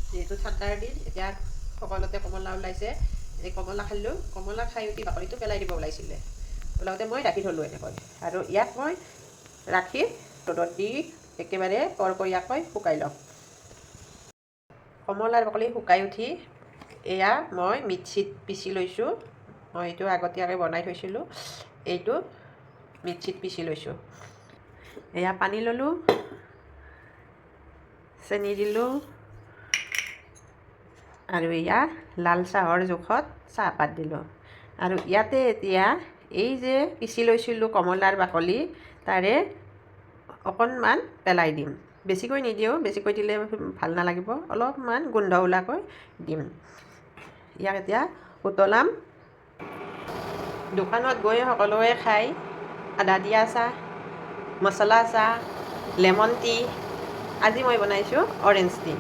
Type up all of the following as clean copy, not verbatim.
যেহেতু ঠাণ্ডাৰ দিন এতিয়া সকলোতে কমলা ওলাইছে এই কমলা খালোঁ কমলা খাই উঠি বাকলিটো পেলাই দিব ওলাইছিলে ওলাওঁতে মই ৰাখি থ'লোঁ এনেকৈ আৰু ইয়াক মই ৰাখি ৰ'দত দি একেবাৰে কৰকৰীয়াকৈ শুকাই ল'ম কমলাৰ বাকলি শুকাই উঠি এয়া মই মিক্সিত পিচি লৈছোঁ মই এইটো আগতীয়াকৈ বনাই থৈছিলোঁ এইটো মিক্সিত পিচি লৈছোঁ এয়া পানী ল'লোঁ চেনি দিলোঁ আৰু এয়া লাল চাহৰ জোখত চাহপাত দিলোঁ আৰু ইয়াতে এতিয়া এই যে পিচি লৈছিলোঁ কমলাৰ বাকলি তাৰে অকণমান পেলাই দিম বেছিকৈ নিদিওঁ বেছিকৈ দিলে ভাল নালাগিব অলপমান গোন্ধ ওলাকৈ দিম ইয়াক এতিয়া উতলাম দোকানত গৈ সকলোৱে খাই আদা দিয়া চাহ মছলা চাহ লেমন টি আজি মই বনাইছোঁ অৰেঞ্জ টি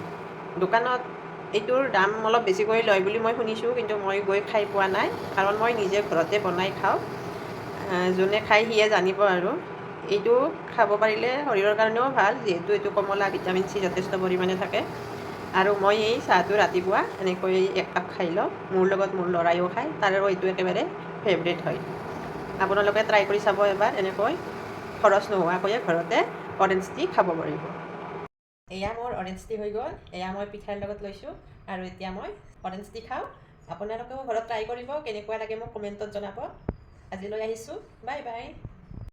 দোকানত এইটোৰ দাম অলপ বেছিকৈ লয় বুলি মই শুনিছোঁ কিন্তু মই গৈ খাই পোৱা নাই কাৰণ মই নিজে ঘৰতে বনাই খাওঁ যোনে খাই সিয়ে জানিব আৰু এইটো খাব পাৰিলে শৰীৰৰ কাৰণেও ভাল যিহেতু এইটো কমলা ভিটামিন চি যথেষ্ট পৰিমাণে থাকে আৰু মই এই চাহটো ৰাতিপুৱা এনেকৈ এক কাপ খাই লওঁ মোৰ লগত মোৰ ল'ৰায়ো খায় তাৰো এইটো একেবাৰে ফেভৰেট হয় আপোনালোকে ট্ৰাই কৰি চাব এবাৰ এনেকৈ খৰচ নোহোৱাকৈয়ে ঘৰতে অৰেঞ্জ টি খাব পাৰিব এয়া মোৰ অৰেঞ্জ টি হৈ গ'ল এয়া মই পিঠাৰ লগত লৈছোঁ আৰু এতিয়া মই অৰেঞ্জ টি খাওঁ আপোনালোকেও ঘৰত ট্ৰাই কৰিব কেনেকুৱা লাগে মোক কমেণ্টত জনাব আজিলৈ আহিছোঁ বাই বাই